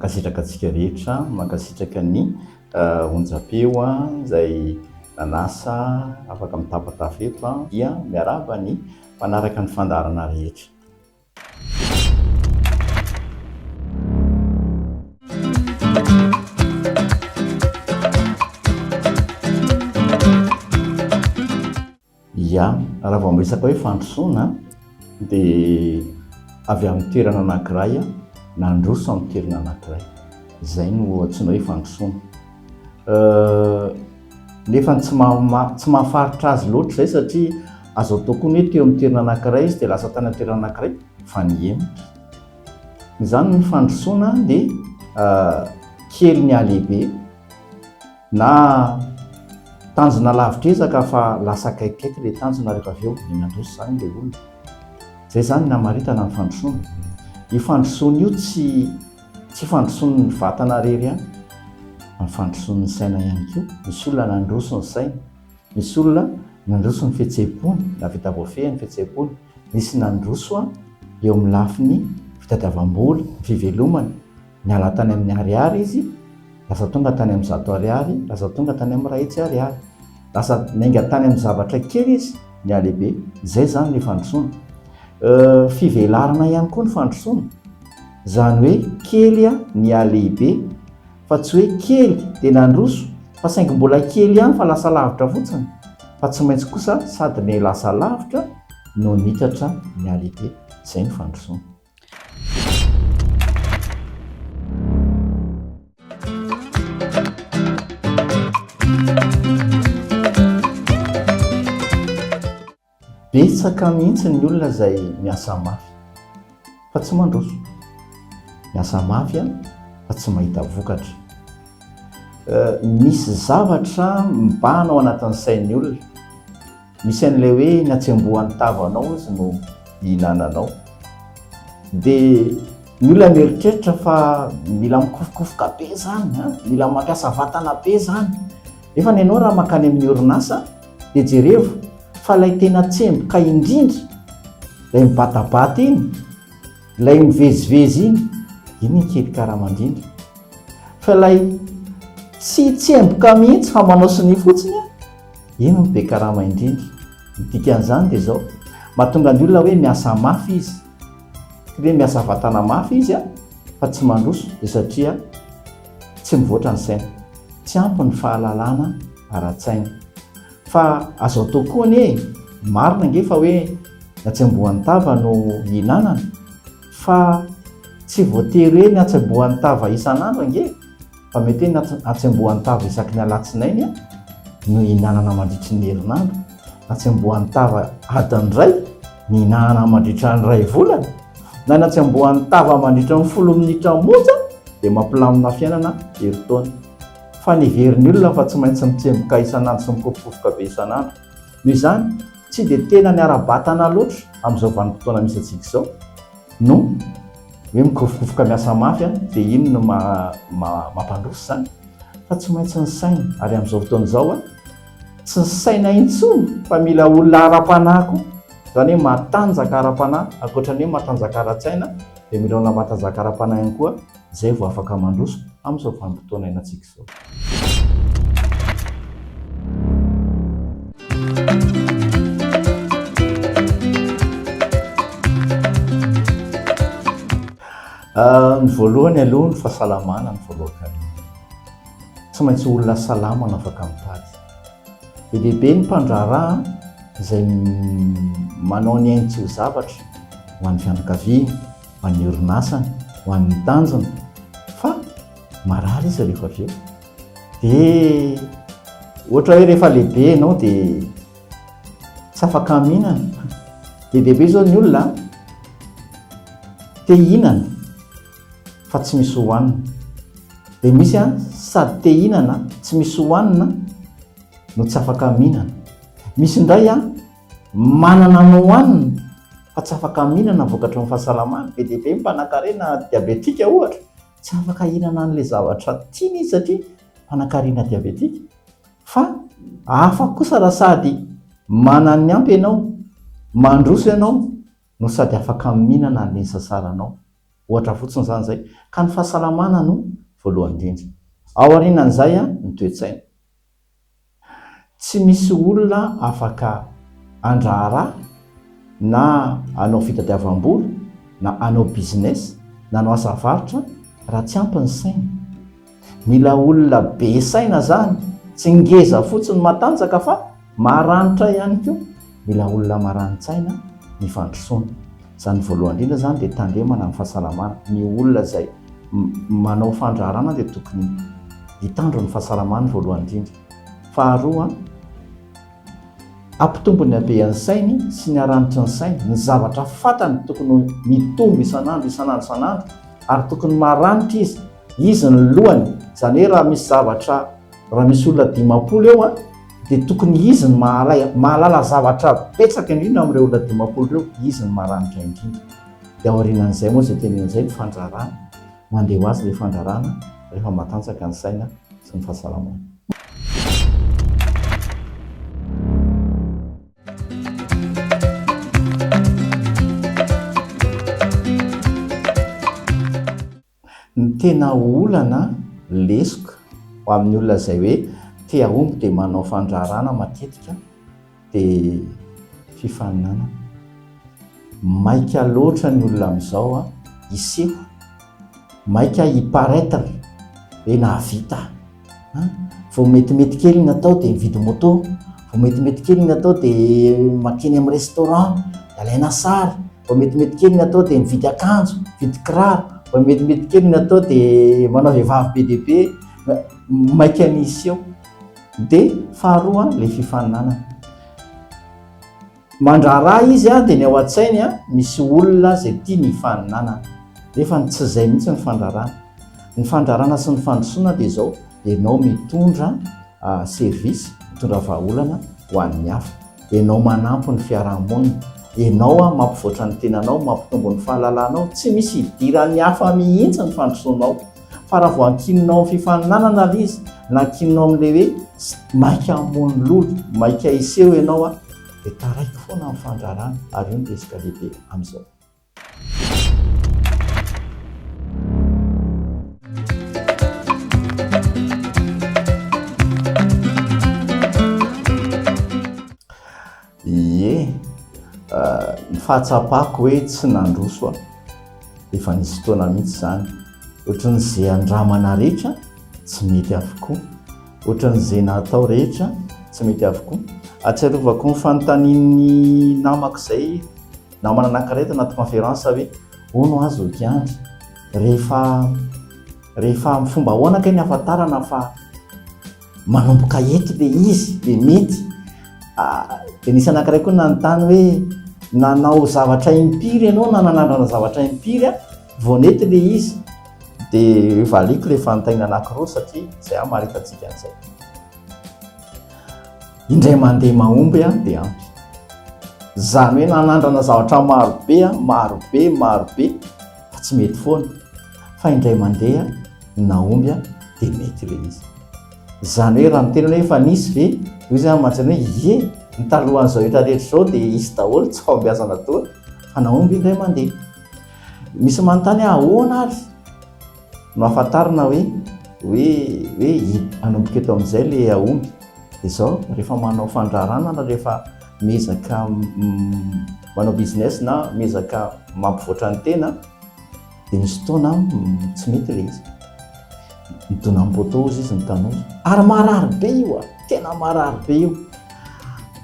mankasitraka antsika rehetra, mankasitraka ny onjam-peo izay nanasa afaka mitapatafeto dia miaraba ny manaraka ny fandarana rehetra. Ya, raha vao miresaka hoe fandrosoana dia avy amin'ny toerana anankiray nandroso amin'ny toerana anankiray, izay no antsoina hoe fandrosoana. Nefa tsy mahafaritra azy loatra izay satria azo atao koa hoe teo amin'ny toerana anankiray izy dia lasa tany amin'ny toerana anankiray fa nihemitra. Izany ny fandrosoana dia kely ny alehibe na tanjona lavitra ezaka fa lasa akaikikaiky ilay tanjona rehefa avy eo ny mandroso izany ilay olona. Izay zany namaritana ny fandrosoana. Io fandrosoana io tsy fandrosoan'ny vatana rery ihany, fandrosoan'ny saina ihany koa. Misy olona nandroso ny saina, misy olona nandroso ny fihetseham-pony, na vita voafehy ny fihetseham-pony, misy nandroso eo amin'ny lafiny fitadiavam-bola, fivelomany, niala tany amin'ny ariary izy, lasa tonga tany amin'ny 100 ariary, lasa tonga tany amin'ny 200 ariary, lasa nainga tany amin'ny zavatra kely izy ny alehibe. Izay zany ny fandrosoana. Fivelarana ihany koa ny fandrosoana, izany hoe kely ny alehibe fa tsy hoe kely dia nandroso fa saingy mbola kely ihany fa lasa lavitra fotsiny, fa tsy maintsy kosa sady ny lasa lavitra no nitatra ny alehibe. Izay ny fandrosoana. Betsaka mihitsy ny olona izay miasa mafy fa tsy mandroso, miasa mafy fa tsy mahita vokatra. Misy zavatra mibahana ao anatin'ny sain'ny olona, misy an'ilay hoe ny atsembohan'ny tavanao izy no hihinananao, dia ny olona mieritreritra fa mila mikofokofoka be zany, mila mampiasa vatana be zany. Nefa ny ianao raha makany amin'ny orinasa dia jerevo fa ilay tena tsemboka indrindra, ilay mibatabata iny, ilay mivezivezy iny kely karamandrindra. Fa ilay tsy tsemboka mihitsy fa manao siny fotsiny, iny no be karama indrindra. Dikan'izany dia zao mahatonga ny olona hoe miasa mafy izy, hoe miasa vatana mafy izy fa tsy mandroso dia satria tsy mivoatra ny saina, tsy ampy ny fahalalana ara-tsaina. Fa azo atao koa ny marina nge fa hoe atsembohan'ny tava no hihinanana, fa tsy voatery hoe ny atsembohan'ny tava isan'andro nge, fa mety hoe ny atsembohan'ny tava isaky ny alatsinainy no hihinanana mandritry ny herinandro, atsembohan'ny tava adiny iray ny hihinanana mandritra ny 2 volana, na ny atsembohan'ny tava mandritra ny 10 minitra monja dia mampilamina fiainana herintaona. Fa ny heverin'ny olona fa tsy maintsy mitsemboka isan'andro sy mikofokofoka be isan'andro. Noho izany tsy dia tena ny ara-batana loatra amin'izao vanim-potoana misy antsika izao no hoe mikofokofoka miasa mafy dia iny no mampandroso zany, fa tsy maintsy ny saina. Ary amin'izao fotoana izao tsy ny saina intsony fa mila olona ara-panahy koa, izany hoe matanjaka ara-panahy, ankoatran'ny hoe matanjaka ara-tsaina dia mila olona matanjaka ara-panahy ihany koa, izay vao afaka mandroso amin'izao vanim-potoana iainantsika izao. Ny voalohany aloha ny fahasalamana ny voalohany. Tsy maintsy olona salama no afaka mitady. Be lehibe ny mpandraharaha izay manao ny ainy tsy ho zavatra ho an'ny fianakaviana, ho an'ny orinasany, ho an'ny tanjona, fa marary izy rehefa avy eo. Dia ohatra hoe rehefa lehibe ianao dia tsy afaka mihinana. Dia lehibe izao ny olona te hihinana fa tsy misy hohanina. Dia misy sady te hihinana tsy misy hohanina no tsy afaka mihinana. Misy indray manana no hohanina fa tsy afaka mihinana vokatry ny fahasalamana. Be lehibe mpanankarena diabetika ohatra, tsy afaka hihinana an'ilay zavatra tiany izy satria mpanankarena diabetika. Fa hafa kosa raha sady manana ny ampy ianao, mandroso ianao no sady afaka mihinana an'ilay sasaranao. ohatra fotsiny zany zay ka ny fahasalamana no voalohany indrindra. Ao aorianan'izay ny toe-tsaina. Tsy misy olona afaka andraharaha na anao fitadiavam-bola na anao business na anao asa varotra raha tsy ampy ny saina. Mila olona be saina zany, tsy ngeza fotsiny matanjaka fa maranitra ihany koa. Mila olona maranitsaina ny fandrosoana. Zany voalohany indrindra zany dia tandremana amin'ny fahasalamana. Ny olona izay manao fandraharana dia tokony hitandro ny fahasalamana voalohany indrindra. Faharoa, ampitombo ny habean'ny sainy sy ny haranitry ny sainy. Ny zavatra fantany tokony mitombo isanandro ary tokony maranitra izy ny lohany. Zany hoe raha misy zavatra, raha misy olona 50 eo dia tokony izy ny mahalala zavatra betsaka indrindra amin'ireo olona 50 ireo, izy ny maranitra indrindra. Dia aorianan'izay moa izay tenin'izay ny fandraharana, mandeha ho azy ilay fandraharana rehefa matanjaka ny saina sy ny fahasalamana. Ny tena olana lesika ho amin'ny olona izay hoe te ahomby dia manao fandraharana matetika dia fifaninana. Maika loatra ny olona amin'izao iseho, maika hiparaitre hoe nahavita. Vao metimety kely ny atao dia mividy moto, vao metimety kely ny atao dia makeny amin'ny restaurant alaina sary, vao metimety kely ny atao dia mividy akanjo, mividy kiraro, vao metimety kely ny atao dia manao vehivavy be dia be, maika nisy eo. Dia faharoa ilay fifaninana. Mandraharaha izy dia ny ao an-tsainy misy olona izay tia ny hifaninana. Nefa tsy izay mihitsy ny fandraharana. Ny fandraharana sy ny fandrosoana dia izao, dia ianao mitondra servisy, mitondra vahaolana ho an'ny hafa, ianao manampy ny fiarahamonina, ianao mampivoatra ny tenanao, mampitombo ny fahalalànao. Tsy misy idiran'ny hafa mihitsy ny fandrosoanao. Fa raha vao ankinonao amin'ny fifaninana ilay izy, na ankinonao amin'ilay hoe maika hamono lolo, maika hiseho ianao dia taraiky foana amin'ny fandraharana. Ary io ny resaka lehibe amin'izao. Ny fahatsapako hoe tsy nandroso efa nisy fotoana mihitsy zany. Ohatran'izay andramana rehetra tsy mety avokoa, ohatran'izay natao rehetra tsy mety avokoa. Atsiarovako ny fanontanian'ny namako izay, namana anankiray tanaty conférence hoe hono azo kiandry, rehefa fomba ahoana kay ny ahafantarana fa manomboka eto dia izy dia mety. Dia nisy anankiray koa nanontany hoe nanao zavatra impiry ianao na nanandrana zavatra impiry vonety ilay izy. Dia valiko ilay fanontaniana anankiroa satria izay marikatsika an'izay. Indray mandeha mahomby dia ampy. Zany hoe nanandrana zavatra marobe fa tsy mety foana. Fa indray mandeha nahomby dia mety ilay izy. Zany hoe raha miteny hoe efa nisy ve, io zany mantsana hoe ny talohan'izao rehetra izao dia izy daholo tsy fahombiazana toa, fa nahomby indray mandeha. Misy manontany ahoana ary no ahafantarana hoe anomboka eto amin'izay ilay ahomby. Dia izao rehefa manao fandraharana na rehefa miezaka manao business na miezaka mampivoatra ny tena dia misy fotoana tsy mety ilay izy. Midona am-potozy izy ny tanozy. Ary marary be io tena marary be io.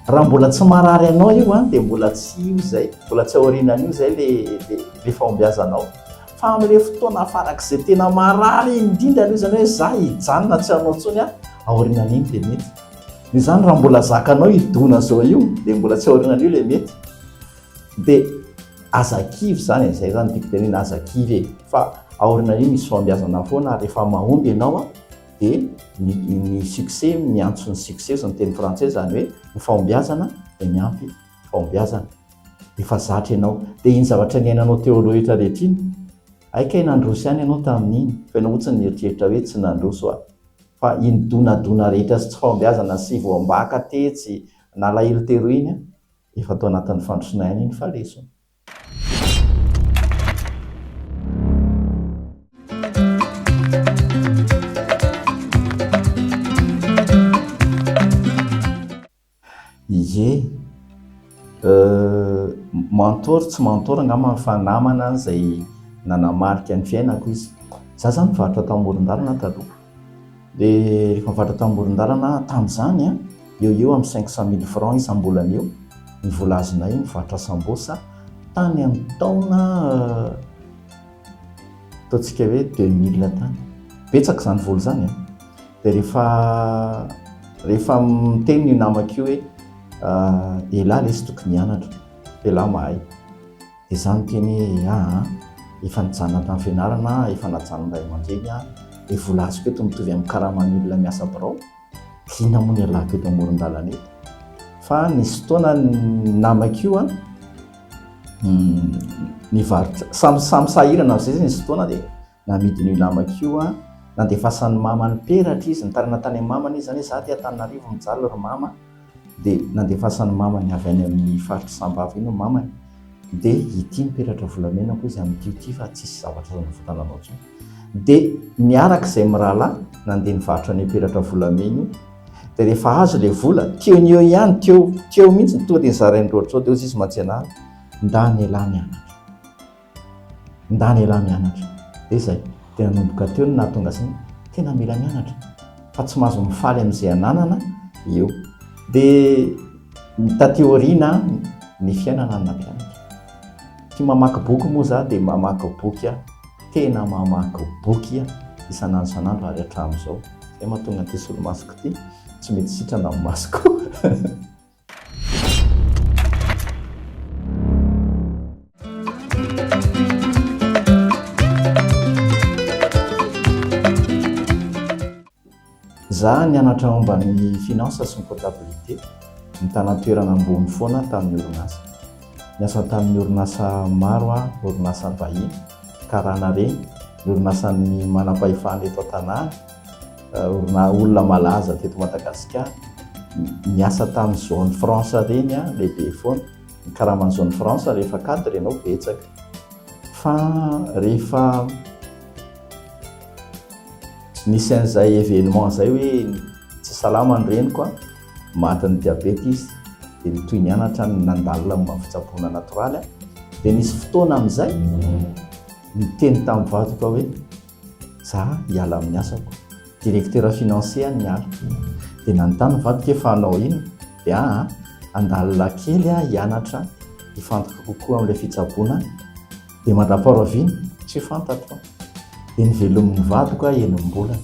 Raha mbola tsy marary anao io dia mbola tsy io zay, mbola tsy aorianan'io zay le fahombiazanao. Fa amin'ilay fotoana farak'izay tena marary indrindra io zany hoe za hijanona tsy hanao intsony aorianan'iny dia mety. Izany raha mbola zakanao hidona zao io dia mbola tsy aorianan'io ilay mety. Dia azakivy zany izay zany tiako tenena azakivy fa aorianan'io misy fahombiazana foana. Rehefa mahomby ianao dia ny succès miantso ny succès ny teny frantsay, zany hoe ny fahombiazana dia miampy fahombiazana. Efa zatra ianao dia iny zavatra niainanao teo aloha rehetra iny aika nandroso ihany ianao tamin'iny, fa ianao fotsiny nieritreritra hoe tsy nandroso fa iny donadona rehetra sy tsy fahombiazana sy voambaka tetsy na alahelo tero iny efa tao anatin'ny fandrosoana ihany iny fa lesona. mantory tsy mantory angamba fa namana izay nanamarika ny fiainako izy. Za zany mivarotra tamoron-dalana taloha. Dia rehefa mivarotra tamoron-dalana tamin'izany eo amin'ny 500 000 francs isam-bolana eo ny vola azonay mivarotra sambosa tany amin'ny taona ataontsika hoe 2000 tany. Betsaka izany vola izany. Dia rehefa miteny io namako io hoe elahy ilay sy tokony hianatra, elahy mahay. Dia izany miteny hoe efa nijanona tamin'ny fianarana, efa najanona ray aman-dreny dia vola azoko eto mitovy amin'ny karaman'ny olona miasa birao. Tiana moa ny alahako eto amoron-dalana eto. Fa nisy fotoana namako io nivarotra samy sahirana amin'izay nisy fotoana dia namidiny namako io nandefasan'ny mamany peratra izy, nitarina tany amin'ny mamany izy zany hoe za ty Antananarivo mijaly ry mama. Dia nandefasan'ny mamany avy any amin'ny faritra Sambava iny mamany. Dia ity miperatra volamenako izy amin'ity fa tsisy zavatra votananao intsony. Dia niaraka izay mirahalahy nandeha nivarotra ny peratra volamena. Dia rehefa azo ilay vola teony eo ihany teo mihitsy tonga dia nizarainy loatra dia izy mantsianahy ndany elahy mianatra. Dia izay dia nanomboka teo ny nahatonga izany tena mila mianatra fa tsy mahazo mifaly amin'izay ananana eo. Dia taty aoriana ny fiainana ny nampianatra. Tia mamaky boky moa za dia mamaky boky tena mamaky boky isan'andro isan'andro ary hatramin'izao. Izay mahatonga ity solomasoko ity tsy mety sitrana amin'ny masoko. Za nianatra momba ny finance sy ny comptabilité, nitana toerana ambony foana tamin'ny orinasa. Niasa tamin'ny orinasa maro orinasa vahiny, karana reny, ny orinasan'ny manam-pahefana eto an-tanàna, olona malaza teto Madagasikara. Niasa tamin'ny zone France reny lehibe foana, ny karaman'ny zone France rehefa cadre ianao betsaka. Fa rehefa nisy an'izay événement izay hoe tsy salama ny reniko maty ny diabety izy dia nitoy nianatra nandalina momba fitsaboana natoraly. Dia nisy fotoana amin'izay niteny tamin'ny vadiko hoe za hiala amin'ny asako, directeur financier niala. Dia nanontany vadiko efa anao ino? Dia andalina kely hianatra hifantoka kokoa amin'ilay fitsaboana. Dia mandraparaviny tsy fantatro. Dia nivelomin'ny vadiko enim-bolana.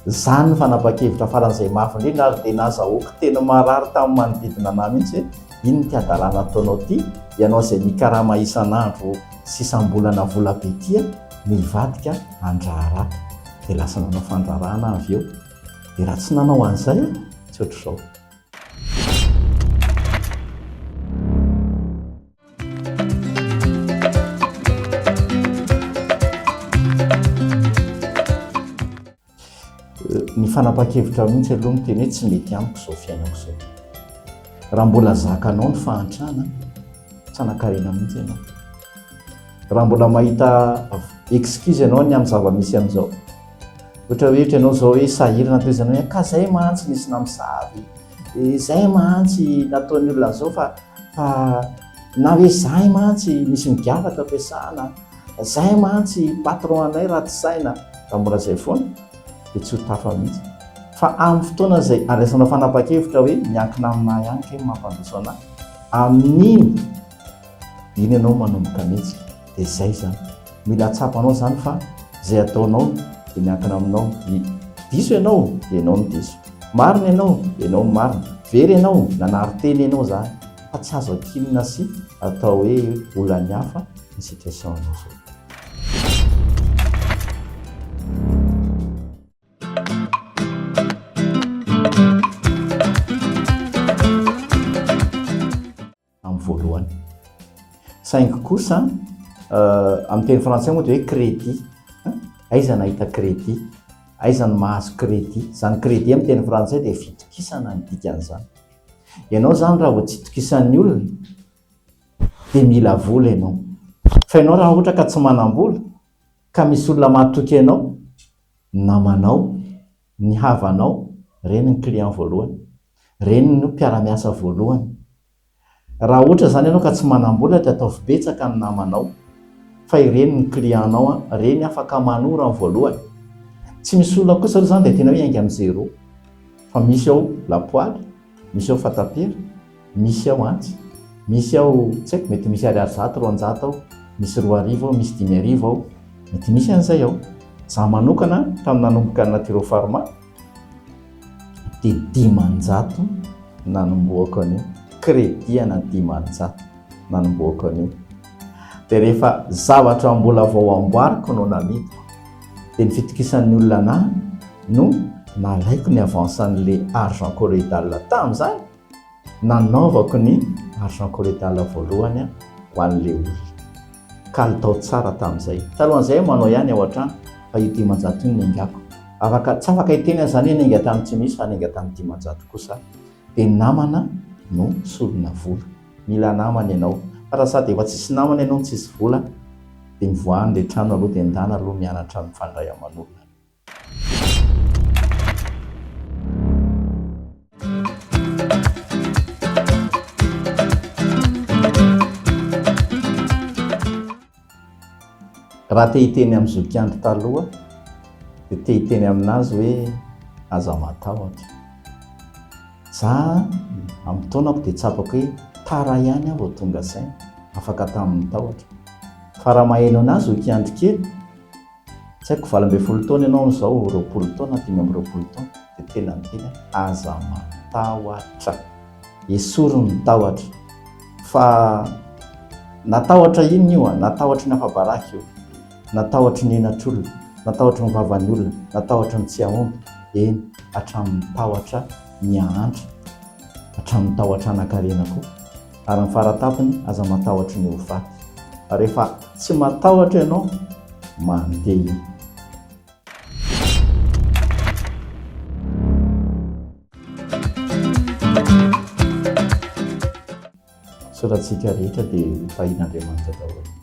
Izany fanapa-kevitra faran'izay mafy indrindra ary dia nazahoako tena marary tamin'ny manodidina anahy mihitsy hoe ino ty adalana ataonao ty, ianao izay mikarama isan'andro sy isam-bolana vola be ty mivadika andrarà. Dia lasa nanao fandrarahana avy eo. Dia raha tsy nanao an'izay tsy ohatr'izao. Ny fanapa-kevitra mihitsy aloha miteny hoe tsy mety amiko izao fiainako izao. Raha mbola zakanao ny fahantrana, tsy hanakarena mihitsy ianao. Raha mbola mahita excuse ianao ny amin'ny zava-misy an'izao, ohatra ianao izao hoe sahirana toy izany hoe ka izay mantsy nisy namosavy, izay mantsy nataon'ny olona izao fa na hoe izay mantsy misy migiavaka ampiasana, izay mantsy patron anay raha tsy saina. Raha mbola izay foana dia tsy ho tafa mihitsy. Fa amin'ny fotoana izay andraisanao fanapa-kevitra hoe miankina aminahy ihany kay mampandroso anahy, amin'iny iny ianao manomboka mihitsy. Dia izay zany mila tsapanao zany fa izay ataonao dia miankina aminao. Diso ianao dia ianao no diso, marina ianao dia ianao no marina, very ianao nanary teny ianao zany. Fa tsy azo akinina sy atao hoe olona ny hafa ny situation anao zao. Voalohany saingy kosa amin'ny teny frantsay moa dia hoe crédit. Aiza nahita crédit, aiza ny mahazo crédit. Zany crédit amin'ny teny frantsay dia fitokisana ny dikan'izany. Ianao zany raha vao tsy itokisan'ny olona dia mila vola ianao. Fa ianao raha ohatra ka tsy manam-bola ka misy olona mahatoky ianao, namanao, ny havanao, reny ny client voalohany, reny no mpiara-miasa voalohany. raha ohatra zany ianao ka tsy manam-bola dia ataovy betsaka ny namanao fa ireny ny clientnao reny afaka manora ny voalohany. Tsy misy olona kosa aloha zany dia tena hoe ainga amin'ny zéro fa misy ao lapoaly, misy ao fatapera, misy ao antsy, misy ao tsy haiko mety misy ariary zato, roanjato ao, misy 2,000 ao, misy 5,000 ao, mety misy an'izay ao. Zaho manokana tamin'ny nanomboka ny Naturo Pharma dia 500 nanomboako an'io, crédit-ana 500 nanomboako an'io. Dia rehefa zavatra mbola vao amboariko no namidiko dia ny fitokisan'ny olona anahy no nalaiko ny avansan'ilay argent colloidal tamin'izany, nanaovako ny argent colloidal voalohany ho an'ilay olona ka natao tsara tamin'izay. Talohan'izay manao ihany ao an-trano fa io 500 io naingako. Tsy afaka hiteny zany hoe nainga tamin'ny tsy misy fa nainga tamin'ny 500 kosa. Dia namana no solona vola. Mila namana ianao. Fa raha sady efa tsisy namana ianao tsisy vola dia mivoahany ilay trano aloha dia endana aloha mianatra mifandray aman'olona. Raha te hiteny amin'ny zokiandro taloha dia te hiteny aminazy hoe aza matahotra. Za amin'ny taonako dia tsapako hoe tara ihany aho vao tonga saina, afaka tamin'ny tahotra. Fa raha maheno anazy zokiandro kely, tsy haiko 20 taona ianao izao, 20 taona, 5-20 taona, dia tena ny teny aza matahotra. Esoriny ny tahotra. Fa natahotra iny io, natahotra ny afa-baraka io, natahotra ny enatr'olona, natahotra ny vavan'ny olona, natahotra ny tsy ahomby, eny hatramin'ny tahotra ny ahantra, hatramin'ny tahotra anankarena koa. Ary ny faratapony aza matahotra ny hovaty. Rehefa tsy matahotra ianao, mandeha iny. Soratsika rehetra dia fahin'Andriamanitra daholo.